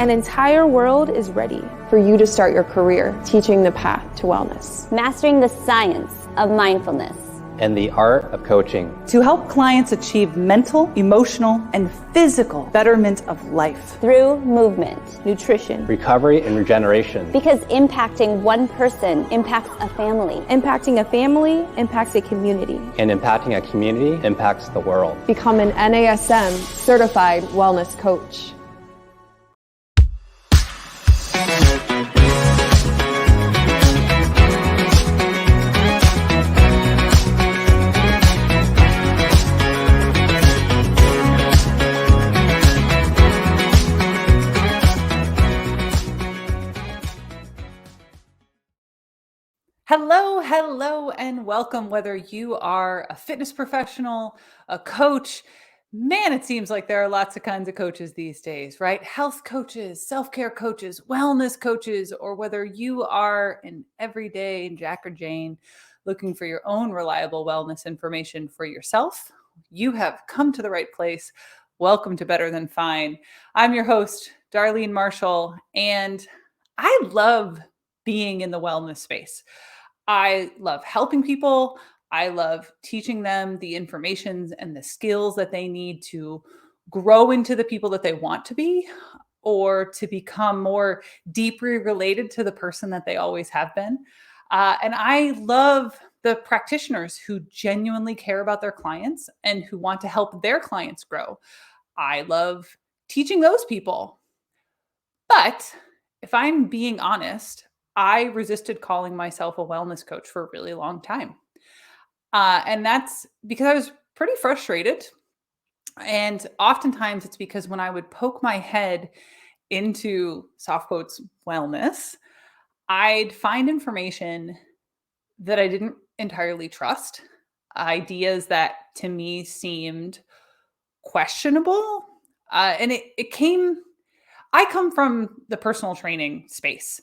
An entire world is ready for you to start your career teaching the path to wellness. Mastering the science of mindfulness. And the art of coaching. To help clients achieve mental, emotional, and physical betterment of life. Through movement, nutrition, recovery, and regeneration. Because impacting one person impacts a family. Impacting a family impacts a community. And impacting a community impacts the world. Become an NASM Certified Wellness Coach. Hello, and welcome. Whether you are a fitness professional, a coach, man, it seems like there are lots of kinds of coaches these days, right? Health coaches, self-care coaches, wellness coaches, or whether you are an everyday Jack or Jane looking for your own reliable wellness information for yourself, you have come to the right place. Welcome to Better Than Fine. I'm your host, Darlene Marshall, and I love being in the wellness space. I love helping people. I love teaching them the information and the skills that they need to grow into the people that they want to be, or to become more deeply related to the person that they always have been. And I love the practitioners who genuinely care about their clients and who want to help their clients grow. I love teaching those people. But if I'm being honest, I resisted calling myself a wellness coach for a really long time. And that's because I was pretty frustrated. And oftentimes it's because when I would poke my head into, soft quotes, wellness, I'd find information that I didn't entirely trust, ideas that to me seemed questionable. And I come from the personal training space.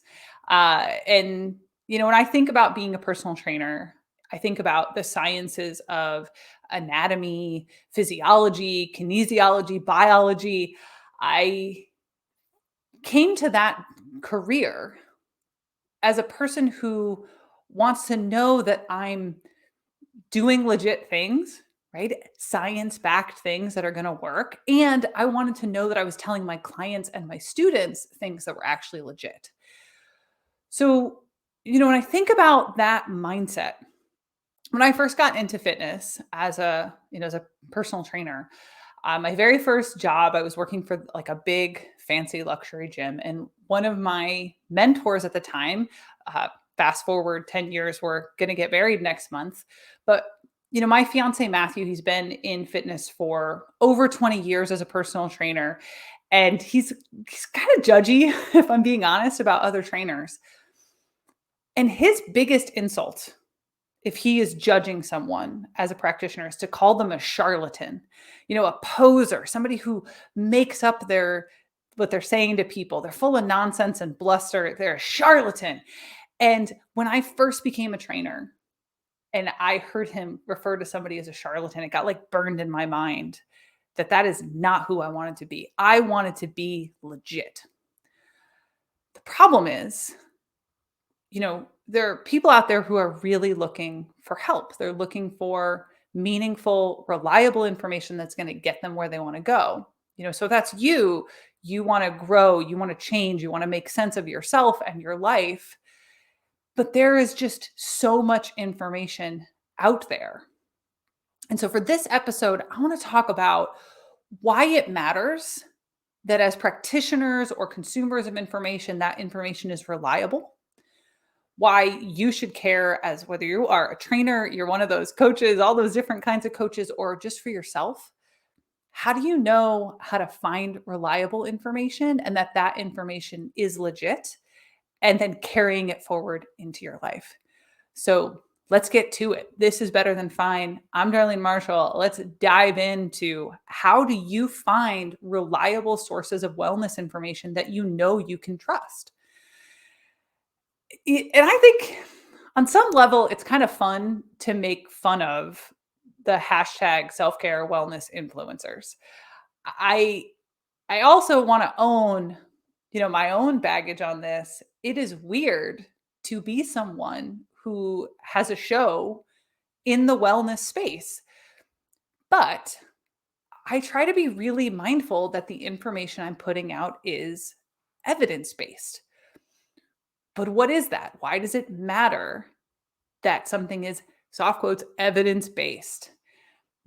And, when I think about being a personal trainer, I think about the sciences of anatomy, physiology, kinesiology, biology. I came to that career as a person who wants to know that I'm doing legit things, right? Science-backed things that are going to work. And I wanted to know that I was telling my clients and my students things that were actually legit. So, when I think about that mindset, when I first got into fitness as a personal trainer, my very first job, I was working for like a big fancy luxury gym. And one of my mentors at the time, fast forward 10 years, we're going to get married next month. But, my fiance, Matthew, he's been in fitness for over 20 years as a personal trainer. And he's kind of judgy, if I'm being honest, about other trainers. And his biggest insult, if he is judging someone as a practitioner, is to call them a charlatan, a poser, somebody who makes up what they're saying to people. They're full of nonsense and bluster. They're a charlatan. And when I first became a trainer and I heard him refer to somebody as a charlatan, it got like burned in my mind that is not who I wanted to be. I wanted to be legit. The problem is, there are people out there who are really looking for help. They're looking for meaningful, reliable information that's going to get them where they want to go. So that's you want to grow, you want to change, you want to make sense of yourself and your life. But there is just so much information out there. And so for this episode, I want to talk about why it matters that as practitioners or consumers of information, that information is reliable. Why you should care, as whether you are a trainer, you're one of those coaches, all those different kinds of coaches, or just for yourself. How do you know how to find reliable information and that information is legit, and then carrying it forward into your life? So let's get to it. This is Better Than Fine. I'm Darlene Marshall. Let's dive into how do you find reliable sources of wellness information that you can trust. And I think on some level, it's kind of fun to make fun of the hashtag self-care wellness influencers. I also want to own my own baggage on this, it is weird to be someone who has a show in the wellness space. But I try to be really mindful that the information I'm putting out is evidence-based. But what is that? Why does it matter that something is, soft quotes, evidence-based?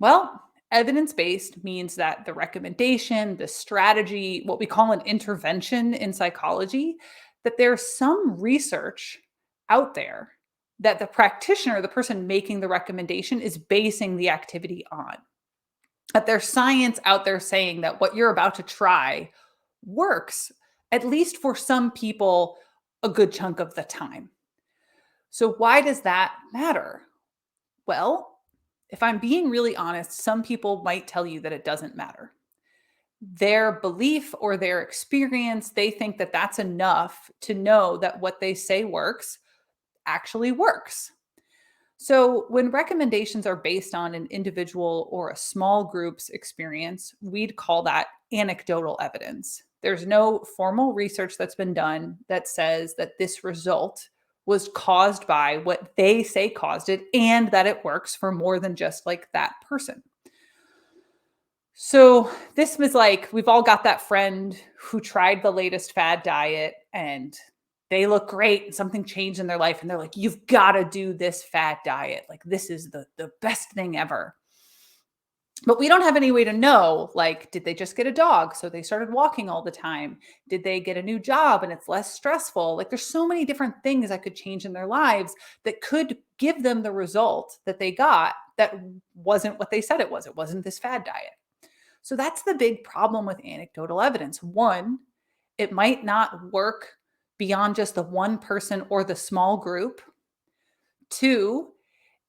Well, evidence-based means that the recommendation, the strategy, what we call an intervention in psychology, that there's some research out there that the practitioner, the person making the recommendation, is basing the activity on. That there's science out there saying that what you're about to try works, at least for some people, a good chunk of the time. So why does that matter? Well, if I'm being really honest, some people might tell you that it doesn't matter. Their belief or their experience, they think that that's enough to know that what they say works actually works. So when recommendations are based on an individual or a small group's experience, we'd call that anecdotal evidence. There's no formal research that's been done that says that this result was caused by what they say caused it and that it works for more than just like that person. So this was like, we've all got that friend who tried the latest fad diet and they look great and something changed in their life. And they're like, you've got to do this fad diet. Like, this is the best thing ever. But we don't have any way to know, like, did they just get a dog? So they started walking all the time. Did they get a new job and it's less stressful? Like, there's so many different things that could change in their lives that could give them the result that they got that wasn't what they said it was. It wasn't this fad diet. So that's the big problem with anecdotal evidence. One, it might not work beyond just the one person or the small group. Two,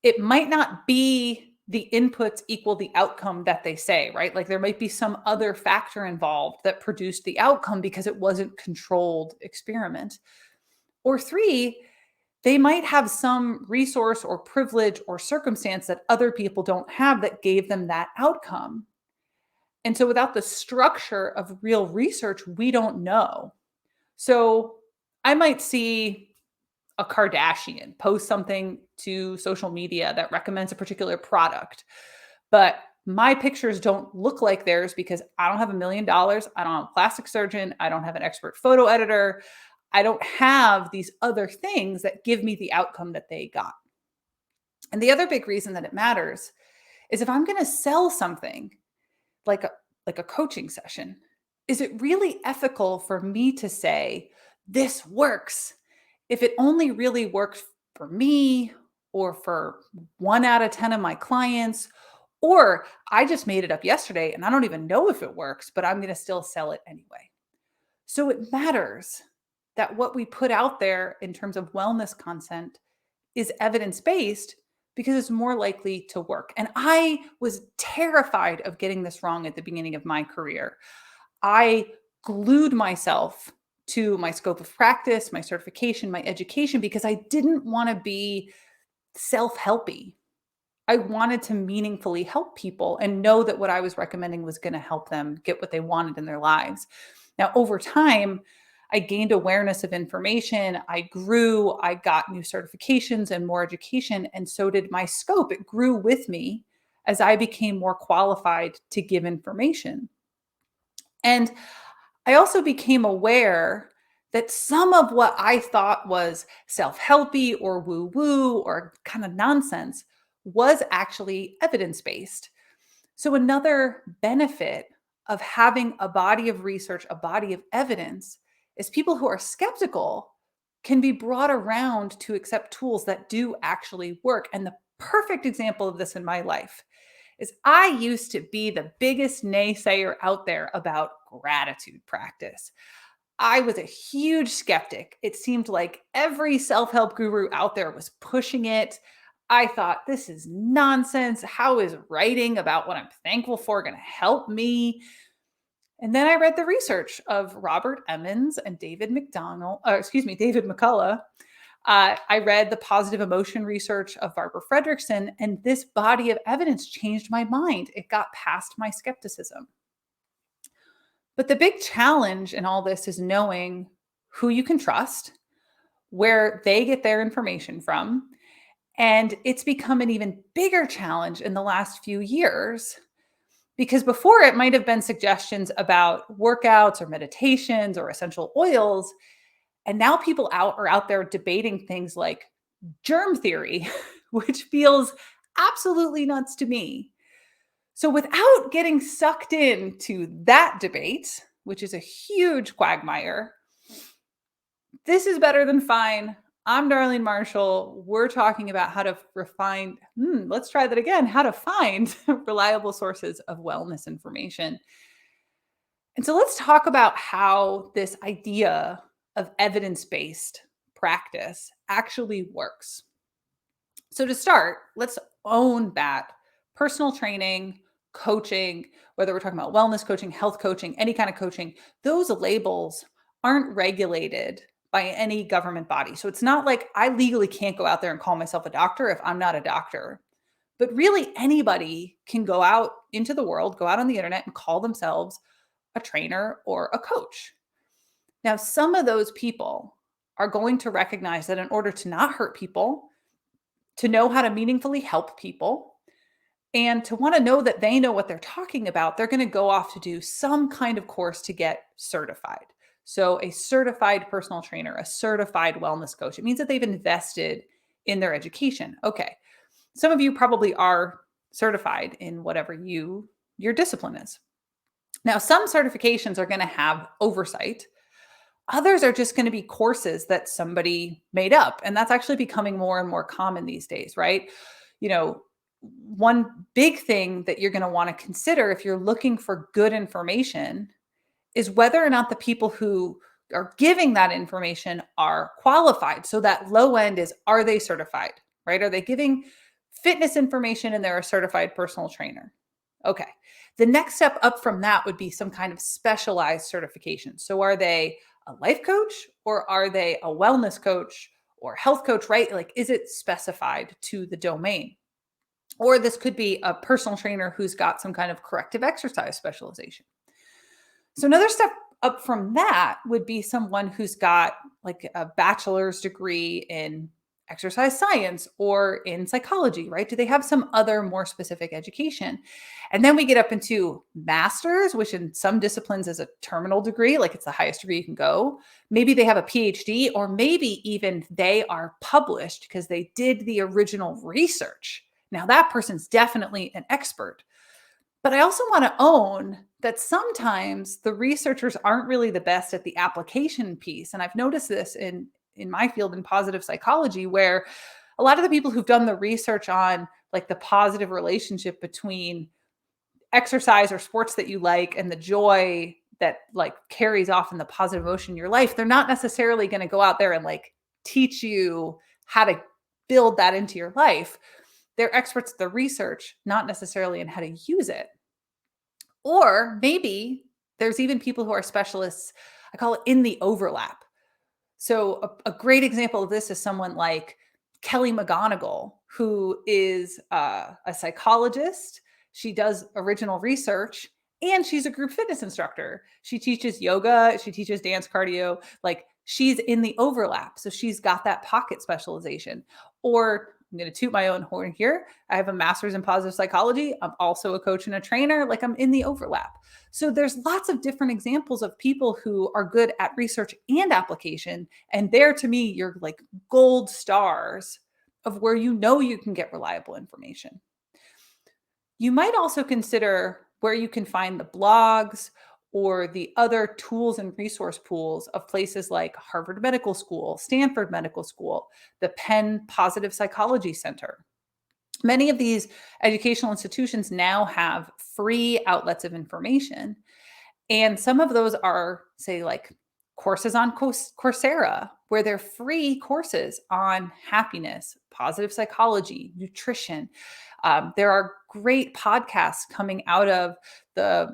it might not be the inputs equal the outcome that they say, right? Like there might be some other factor involved that produced the outcome because it wasn't controlled experiment. Or three, they might have some resource or privilege or circumstance that other people don't have that gave them that outcome. And so without the structure of real research, we don't know. So I might see a Kardashian post something to social media that recommends a particular product, but my pictures don't look like theirs because I don't have $1 million. I don't have a plastic surgeon. I don't have an expert photo editor. I don't have these other things that give me the outcome that they got. And the other big reason that it matters is if I'm going to sell something like a coaching session, is it really ethical for me to say, this works, if it only really works for me or for 1 out of 10 of my clients, or I just made it up yesterday and I don't even know if it works, but I'm going to still sell it anyway. So it matters that what we put out there in terms of wellness content is evidence-based because it's more likely to work. And I was terrified of getting this wrong at the beginning of my career. I glued myself to my scope of practice, my certification, my education, because I didn't want to be self-helpy. I wanted to meaningfully help people and know that what I was recommending was going to help them get what they wanted in their lives. Now, over time, I gained awareness of information. I grew, I got new certifications and more education, and so did my scope. It grew with me as I became more qualified to give information. And I also became aware that some of what I thought was self-helpy or woo-woo or kind of nonsense was actually evidence-based. So another benefit of having a body of research, a body of evidence, is people who are skeptical can be brought around to accept tools that do actually work. And the perfect example of this in my life is I used to be the biggest naysayer out there about gratitude practice. I was a huge skeptic. It seemed like every self-help guru out there was pushing it. I thought, this is nonsense. How is writing about what I'm thankful for going to help me? And then I read the research of Robert Emmons and David McCullough. I read the positive emotion research of Barbara Fredrickson, and this body of evidence changed my mind. It got past my skepticism. But the big challenge in all this is knowing who you can trust, where they get their information from. And it's become an even bigger challenge in the last few years because before it might have been suggestions about workouts or meditations or essential oils. And now people are out there debating things like germ theory, which feels absolutely nuts to me. So without getting sucked into that debate, which is a huge quagmire, this is better than fine. I'm Darlene Marshall. We're talking about how to let's try that again, how to find reliable sources of wellness information. And so let's talk about how this idea of evidence-based practice actually works. So to start, let's own that personal training, coaching, whether we're talking about wellness coaching, health coaching, any kind of coaching, those labels aren't regulated by any government body. So it's not like I legally can't go out there and call myself a doctor if I'm not a doctor. But really anybody can go out into the world, go out on the internet and call themselves a trainer or a coach. Now, some of those people are going to recognize that in order to not hurt people, to know how to meaningfully help people, and to want to know that they know what they're talking about, they're going to go off to do some kind of course to get certified. So a certified personal trainer, a certified wellness coach, it means that they've invested in their education. Okay. Some of you probably are certified in whatever your discipline is. Now, some certifications are going to have oversight. Others are just going to be courses that somebody made up. And that's actually becoming more and more common these days, right? One big thing that you're going to want to consider if you're looking for good information is whether or not the people who are giving that information are qualified. So that low end is, are they certified, right? Are they giving fitness information and they're a certified personal trainer? Okay. The next step up from that would be some kind of specialized certification. So are they a life coach or are they a wellness coach or health coach, right? Like, is it specified to the domain? Or this could be a personal trainer who's got some kind of corrective exercise specialization. So another step up from that would be someone who's got like a bachelor's degree in exercise science or in psychology, right? Do they have some other more specific education? And then we get up into master's, which in some disciplines is a terminal degree, like it's the highest degree you can go. Maybe they have a PhD, or maybe even they are published because they did the original research. Now that person's definitely an expert. But I also want to own that sometimes the researchers aren't really the best at the application piece. And I've noticed this in my field in positive psychology, where a lot of the people who've done the research on like the positive relationship between exercise or sports that you like and the joy that like carries off in the positive emotion in your life, they're not necessarily going to go out there and like teach you how to build that into your life. They're experts at the research, not necessarily in how to use it. Or maybe there's even people who are specialists, I call it in the overlap. So a great example of this is someone like Kelly McGonigal, who is a psychologist. She does original research and she's a group fitness instructor. She teaches yoga, she teaches dance cardio, like she's in the overlap. So she's got that pocket specialization. Or I'm going to toot my own horn here. I have a master's in positive psychology. I'm also a coach and a trainer. Like I'm in the overlap. So there's lots of different examples of people who are good at research and application. And they're, to me, you're like gold stars of where you know you can get reliable information. You might also consider where you can find the blogs or the other tools and resource pools of places like Harvard Medical School, Stanford Medical School, the Penn Positive Psychology Center. Many of these educational institutions now have free outlets of information. And some of those are, say, like courses on Coursera, where they're free courses on happiness, positive psychology, nutrition. There are great podcasts coming out of the,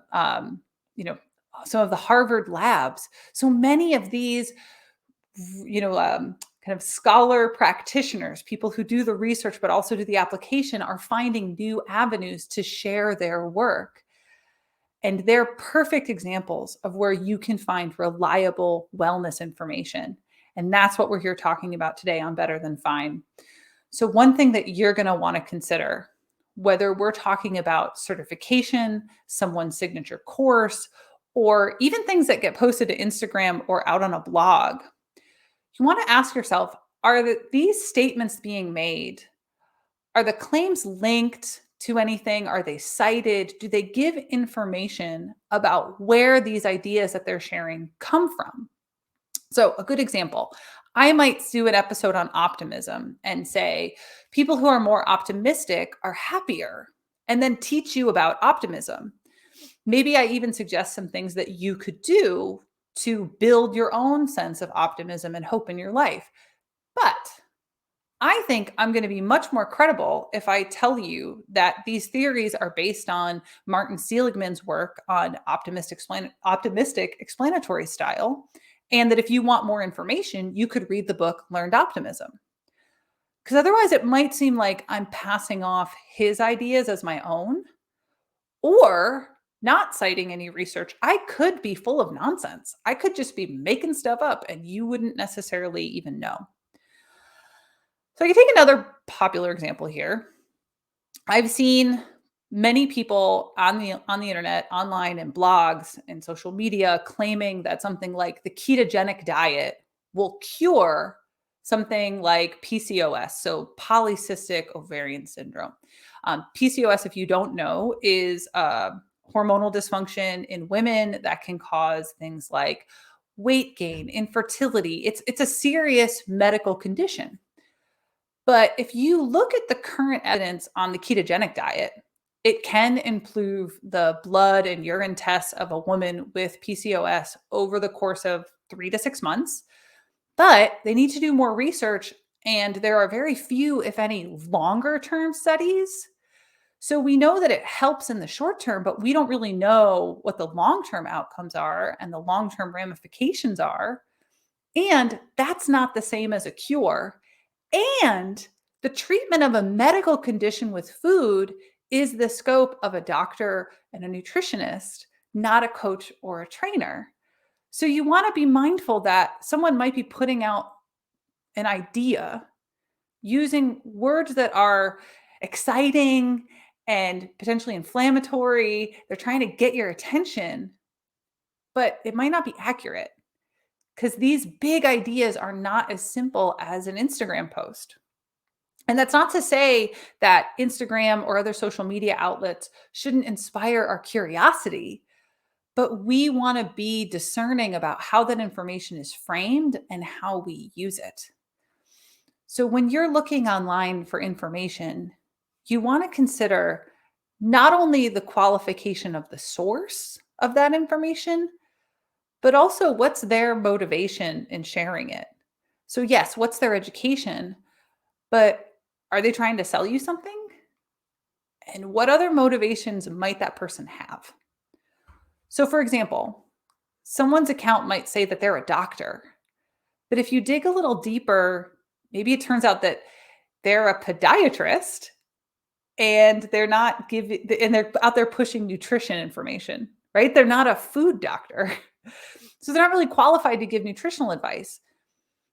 some of the Harvard labs. So many of these, kind of scholar practitioners, people who do the research but also do the application, are finding new avenues to share their work. And they're perfect examples of where you can find reliable wellness information. And that's what we're here talking about today on Better Than Fine. So one thing that you're going to want to consider, whether we're talking about certification, someone's signature course, or even things that get posted to Instagram or out on a blog, you want to ask yourself, are these statements being made? Are the claims linked to anything? Are they cited? Do they give information about where these ideas that they're sharing come from? So a good example, I might do an episode on optimism and say, people who are more optimistic are happier, and then teach you about optimism. Maybe I even suggest some things that you could do to build your own sense of optimism and hope in your life. But I think I'm going to be much more credible if I tell you that these theories are based on Martin Seligman's work on optimistic explanatory style, and that if you want more information, you could read the book Learned Optimism. Because otherwise it might seem like I'm passing off his ideas as my own, or not citing any research. I could be full of nonsense. I could just be making stuff up and you wouldn't necessarily even know. So I can take another popular example here. I've seen many people on the internet, online, and blogs and social media claiming that something like the ketogenic diet will cure something like PCOS, so polycystic ovarian syndrome. PCOS, if you don't know, is hormonal dysfunction in women that can cause things like weight gain, infertility. It's a serious medical condition. But if you look at the current evidence on the ketogenic diet, it can improve the blood and urine tests of a woman with PCOS over the course of 3 to 6 months. But they need to do more research, and there are very few, if any, longer term studies. So we know that it helps in the short term, but we don't really know what the long-term outcomes are and the long-term ramifications are. And that's not the same as a cure. And the treatment of a medical condition with food is the scope of a doctor and a nutritionist, not a coach or a trainer. So you want to be mindful that someone might be putting out an idea using words that are exciting and potentially inflammatory. They're trying to get your attention, but it might not be accurate, because these big ideas are not as simple as an Instagram post. And that's not to say that Instagram or other social media outlets shouldn't inspire our curiosity, but we want to be discerning about how that information is framed and how we use it. So when you're looking online for information, you want to consider not only the qualification of the source of that information, but also what's their motivation in sharing it. So yes, what's their education, but are they trying to sell you something? And what other motivations might that person have? So for example, someone's account might say that they're a doctor, but if you dig a little deeper, maybe it turns out that they're a podiatrist and they're out there pushing nutrition information, right? They're not a food doctor. So they're not really qualified to give nutritional advice.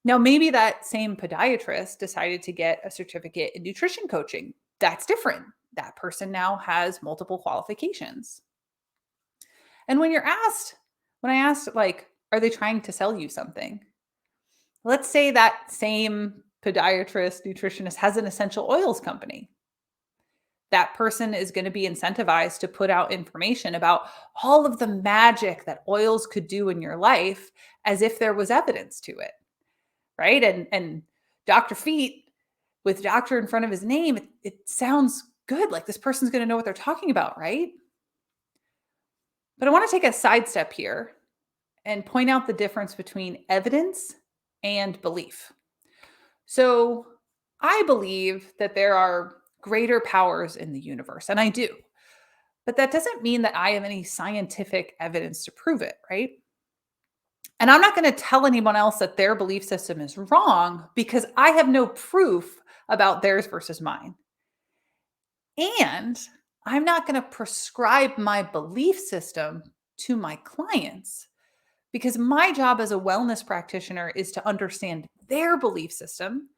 Now, maybe that same podiatrist decided to get a certificate in nutrition coaching. That's different. That person now has multiple qualifications. And when I asked, like, are they trying to sell you something? Let's say that same podiatrist, nutritionist has an essential oils company. That person is going to be incentivized to put out information about all of the magic that oils could do in your life as if there was evidence to it, right? And Dr. Feet, with doctor in front of his name, it sounds good. Like this person's going to know what they're talking about, right? But I want to take a sidestep here and point out the difference between evidence and belief. So I believe that there are greater powers in the universe, and I do. But that doesn't mean that I have any scientific evidence to prove it, right? And I'm not going to tell anyone else that their belief system is wrong because I have no proof about theirs versus mine. And I'm not going to prescribe my belief system to my clients, because my job as a wellness practitioner is to understand their belief system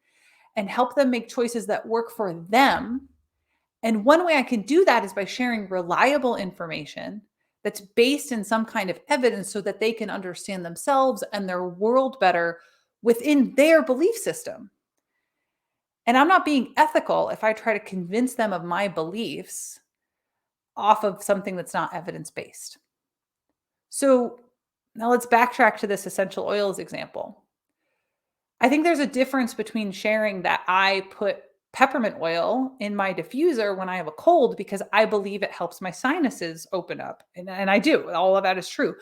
and help them make choices that work for them. And one way I can do that is by sharing reliable information that's based in some kind of evidence so that they can understand themselves and their world better within their belief system. And I'm not being ethical if I try to convince them of my beliefs off of something that's not evidence-based. So now let's backtrack to this essential oils example. I think there's a difference between sharing that I put peppermint oil in my diffuser when I have a cold because I believe it helps my sinuses open up. And I do. All of that is true.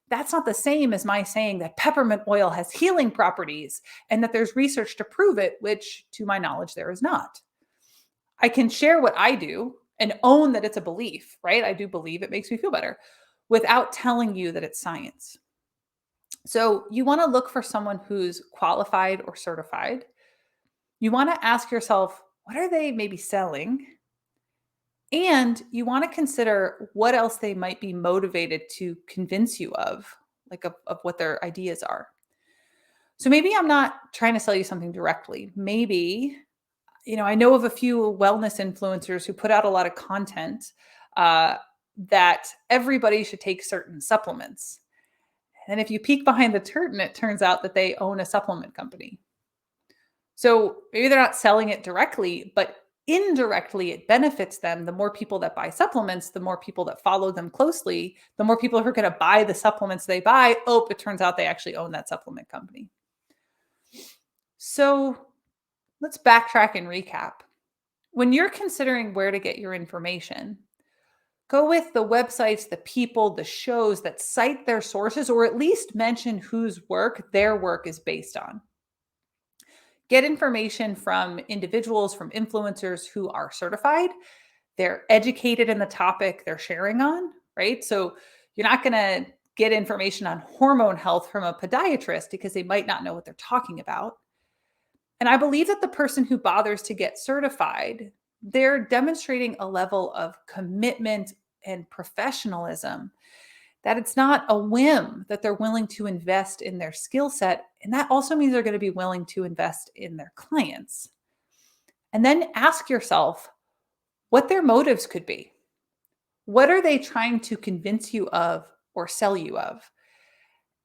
That's not the same as my saying that peppermint oil has healing properties and that there's research to prove it, which to my knowledge, there is not. I can share what I do and own that it's a belief, right? I do believe it makes me feel better without telling you that it's science. So you want to look for someone who's qualified or certified. You want to ask yourself, what are they maybe selling? And you want to consider what else they might be motivated to convince you of, like of what their ideas are. So maybe I'm not trying to sell you something directly. Maybe, I know of a few wellness influencers who put out a lot of content that everybody should take certain supplements. And if you peek behind the curtain, it turns out that they own a supplement company. So maybe they're not selling it directly, but indirectly it benefits them. The more people that buy supplements, the more people that follow them closely, the more people who are going to buy the supplements they buy. Oh, it turns out they actually own that supplement company. So let's backtrack and recap. When you're considering where to get your information, go with the websites, the people, the shows that cite their sources, or at least mention whose work their work is based on. Get information from individuals, from influencers who are certified. They're educated in the topic they're sharing on, right? So you're not going to get information on hormone health from a podiatrist because they might not know what they're talking about. And I believe that the person who bothers to get certified, they're demonstrating a level of commitment and professionalism, that it's not a whim, that they're willing to invest in their skill set. And that also means they're going to be willing to invest in their clients. And then ask yourself what their motives could be. What are they trying to convince you of or sell you of?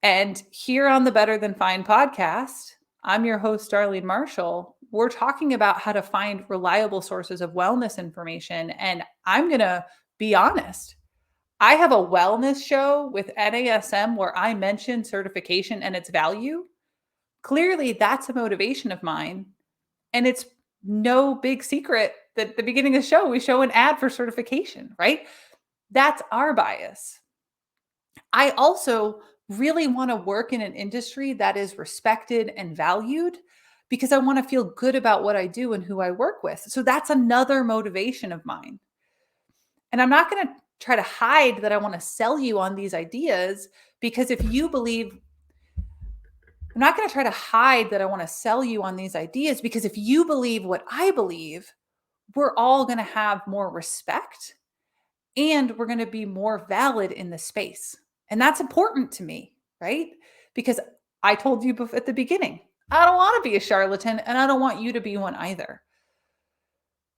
And here on the Better Than Fine podcast, I'm your host, Darlene Marshall. We're talking about how to find reliable sources of wellness information. And I'm going to be honest. I have a wellness show with NASM where I mention certification and its value. Clearly, that's a motivation of mine. And it's no big secret that at the beginning of the show, we show an ad for certification, right? That's our bias. I also really want to work in an industry that is respected and valued because I want to feel good about what I do and who I work with. So that's another motivation of mine. And I'm not going to try to hide that I want to sell you on these ideas, because if you believe, I'm not going to try to hide that I want to sell you on these ideas, because if you believe what I believe, we're all going to have more respect and we're going to be more valid in the space. And that's important to me, right? Because I told you at the beginning, I don't want to be a charlatan and I don't want you to be one either.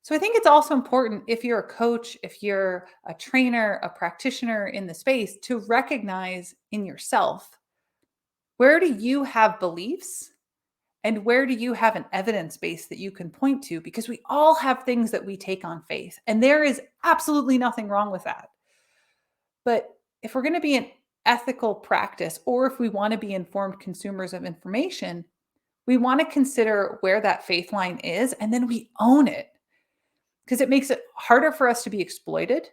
So I think it's also important, if you're a coach, if you're a trainer, a practitioner in the space, to recognize in yourself, where do you have beliefs and where do you have an evidence base that you can point to? Because we all have things that we take on faith, and there is absolutely nothing wrong with that. But if we're going to be an ethical practice, or if we want to be informed consumers of information, we want to consider where that faith line is, and then we own it. Because it makes it harder for us to be exploited.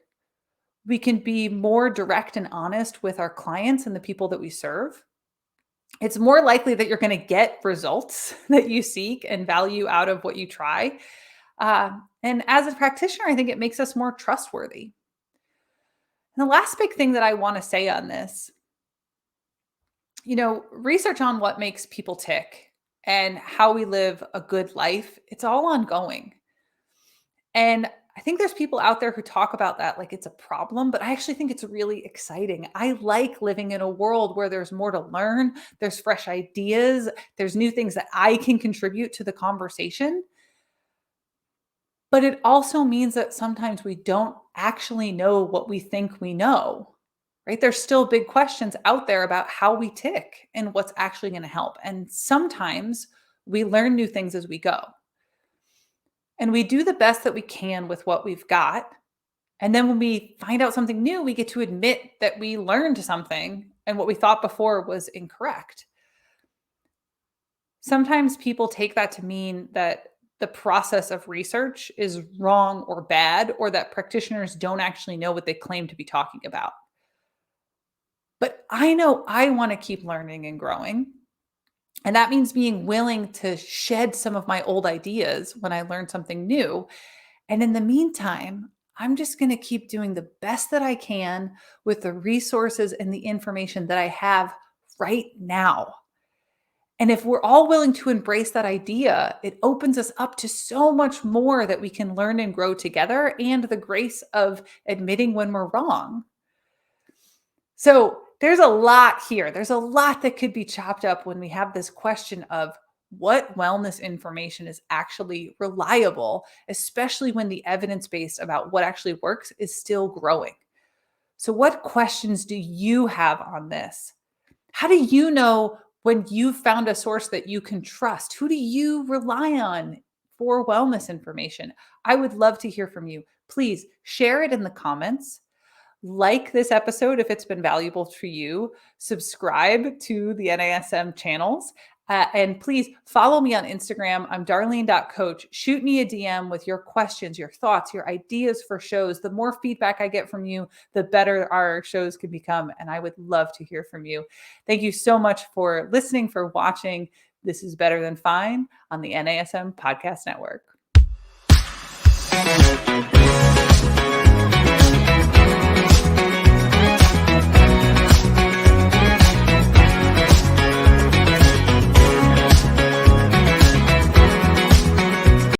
We can be more direct and honest with our clients and the people that we serve. It's more likely that you're going to get results that you seek and value out of what you try. And as a practitioner, I think it makes us more trustworthy. And the last big thing that I want to say on this, research on what makes people tick and how we live a good life, it's all ongoing. And I think there's people out there who talk about that like it's a problem, but I actually think it's really exciting. I like living in a world where there's more to learn, there's fresh ideas, there's new things that I can contribute to the conversation. But it also means that sometimes we don't actually know what we think we know, right? There's still big questions out there about how we tick and what's actually going to help. And sometimes we learn new things as we go. And we do the best that we can with what we've got. And then when we find out something new, we get to admit that we learned something and what we thought before was incorrect. Sometimes people take that to mean that the process of research is wrong or bad, or that practitioners don't actually know what they claim to be talking about. But I know I want to keep learning and growing. And that means being willing to shed some of my old ideas when I learn something new. And in the meantime, I'm just going to keep doing the best that I can with the resources and the information that I have right now. And if we're all willing to embrace that idea, it opens us up to so much more that we can learn and grow together, and the grace of admitting when we're wrong. So there's a lot here. There's a lot that could be chopped up when we have this question of what wellness information is actually reliable, especially when the evidence base about what actually works is still growing. So what questions do you have on this? How do you know when you've found a source that you can trust? Who do you rely on for wellness information? I would love to hear from you. Please share it in the comments. Like this episode if it's been valuable to you. Subscribe to the NASM channels. And please follow me on Instagram. I'm Darlene.coach. Shoot me a DM with your questions, your thoughts, your ideas for shows. The more feedback I get from you, the better our shows can become. And I would love to hear from you. Thank you so much for listening, for watching. This is Better Than Fine on the NASM Podcast Network.